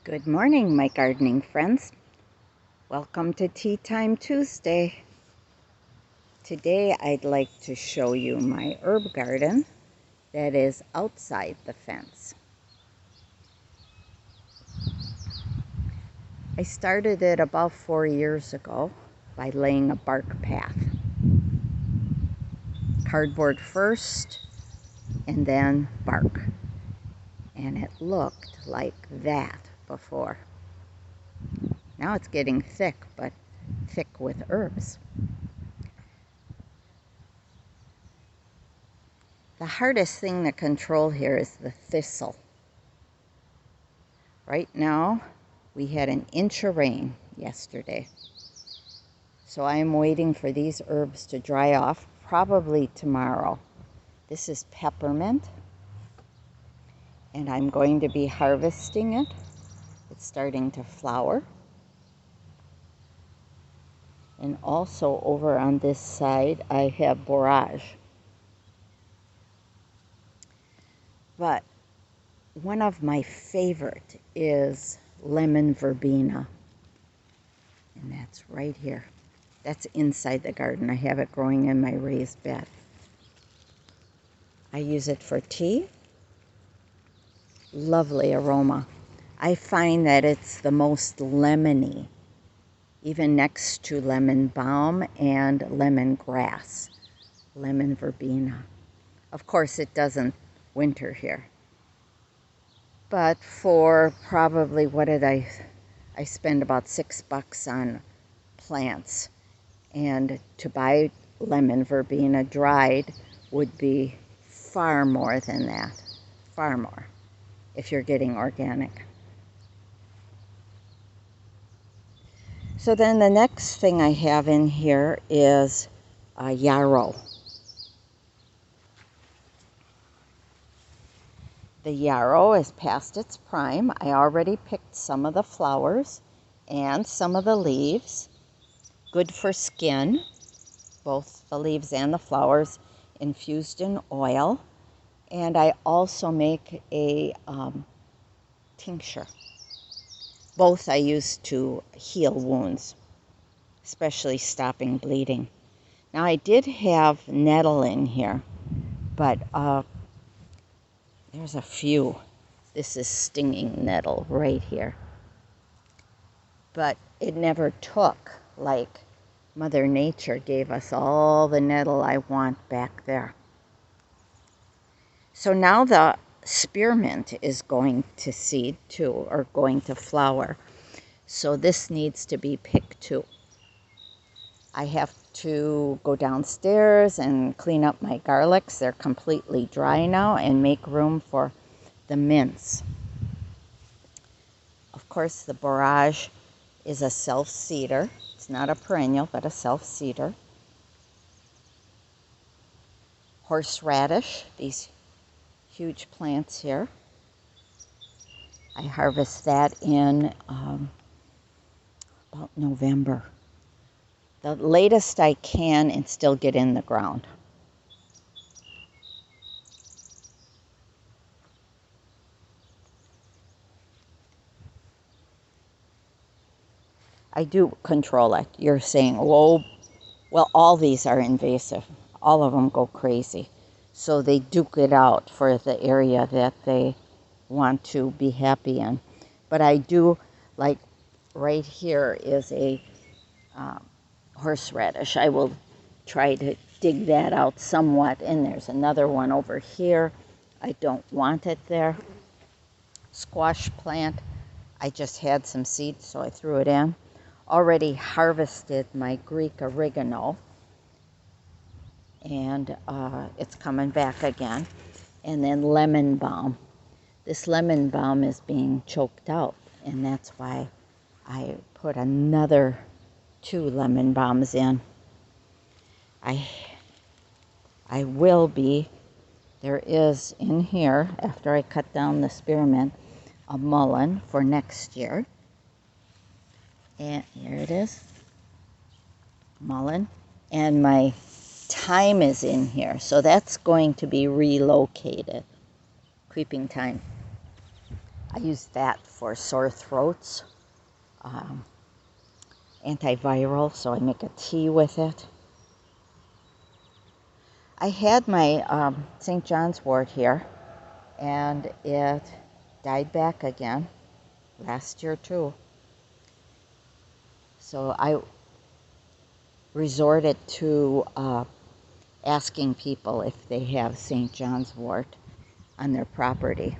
Good morning, my gardening friends. Welcome to Tea Time Tuesday. Today I'd like to show you my herb garden that is outside the fence. I started it about 4 years ago by laying a bark path. Cardboard first and then bark. And it looked like that before. Now it's getting thick, but thick with herbs. The hardest thing to control here is the thistle. Right now, we had an inch of rain yesterday. So I am waiting for these herbs to dry off, probably tomorrow. This is peppermint, and I'm going to be harvesting it. It's starting to flower. And also over on this side, I have borage. But one of my favorite is lemon verbena. And that's right here. That's inside the garden. I have it growing in my raised bed. I use it for tea. Lovely aroma. I find that it's the most lemony, even next to lemon balm and lemongrass. Lemon verbena. Of course, it doesn't winter here. But for probably, what did I spend about $6 on plants. And to buy lemon verbena dried would be far more than that. Far more, if you're getting organic. So then the next thing I have in here is yarrow. The yarrow is past its prime. I already picked some of the flowers and some of the leaves. Good for skin, both the leaves and the flowers infused in oil. And I also make a tincture. Both I use to heal wounds, especially stopping bleeding. Now I did have nettle in here, but there's a few. This is stinging nettle right here. But it never took, like Mother Nature gave us all the nettle I want back there. So now the spearmint is going to seed too, or going to flower. So this needs to be picked too. I have to go downstairs and clean up my garlics. They're completely dry now, and make room for the mints. Of course, the borage is a self-seeder. It's not a perennial, but a self-seeder. Horseradish, these huge plants here. I harvest that in about November. The latest I can, and still get in the ground. I do control it. You're saying, whoa, well, all these are invasive. All of them go crazy. So they duke it out for the area that they want to be happy in. But I do, like right here is a horseradish. I will try to dig that out somewhat. And there's another one over here. I don't want it there. Squash plant. I just had some seeds, so I threw it in. Already harvested my Greek oregano, and it's coming back again. And then lemon balm. This lemon balm is being choked out, and that's why I put another 2 lemon balms in. I will be, there is in here, after I cut down the spearmint, a mullein for next year. And here it is, mullein. And my thyme is in here, so that's going to be relocated. Creeping thyme. I use that for sore throats, antiviral, so I make a tea with it. I had my St. John's wort here, and it died back again last year too. So I resorted to asking people if they have St. John's wort on their property.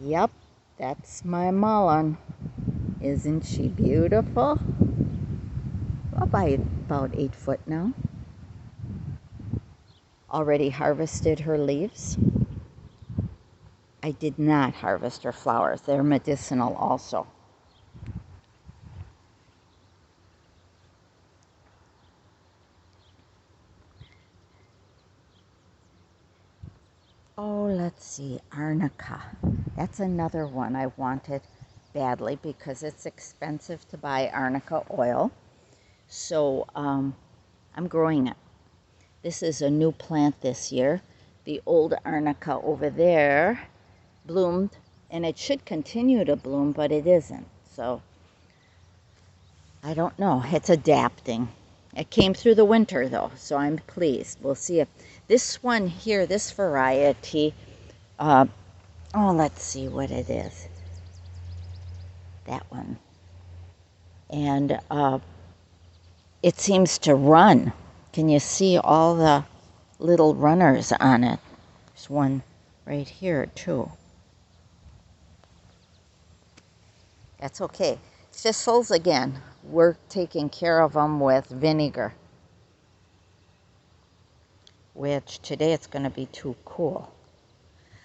Yep, that's my mullein. Isn't she beautiful? About 8 foot now. Already harvested her leaves. I did not harvest her flowers. They're medicinal also. Oh, let's see, arnica. That's another one I wanted badly because it's expensive to buy arnica oil. So I'm growing it. This is a new plant this year. The old arnica over there bloomed, and it should continue to bloom, but it isn't. So I don't know. It's adapting. It came through the winter though, so I'm pleased. We'll see if this one here, this variety, oh, let's see what it is. That one. And it seems to run. Can you see all the little runners on it? There's one right here too. That's okay. Thistles, again, we're taking care of them with vinegar, which today it's going to be too cool.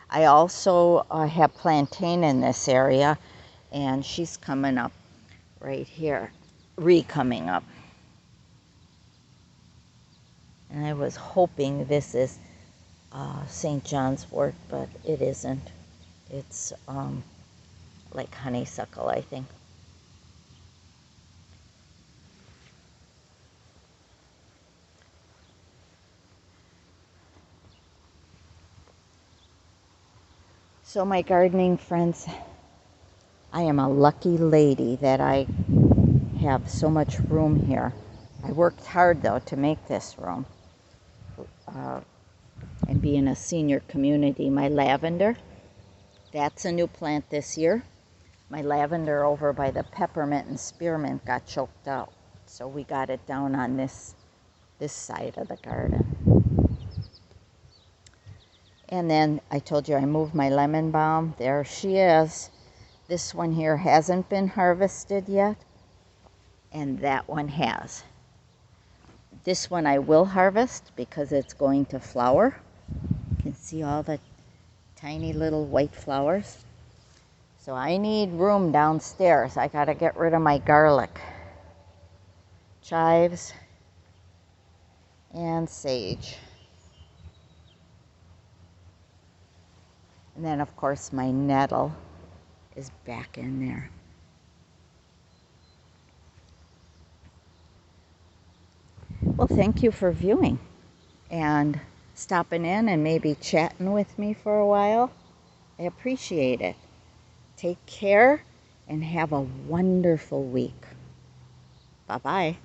I also have plantain in this area, and she's coming up right here, coming up. And I was hoping this is St. John's wort, but it isn't. It's like honeysuckle, I think. So my gardening friends, I am a lucky lady that I have so much room here. I worked hard though to make this room and be in a senior community. My lavender, that's a new plant this year. My lavender over by the peppermint and spearmint got choked out, so we got it down on this side of the garden. And then I told you I moved my lemon balm. There she is. This one here hasn't been harvested yet, and that one has. This one I will harvest because it's going to flower. You can see all the tiny little white flowers. So I need room downstairs. I gotta get rid of my garlic, chives, and sage. And then, of course, my nettle is back in there. Well, thank you for viewing and stopping in and maybe chatting with me for a while. I appreciate it. Take care and have a wonderful week. Bye-bye.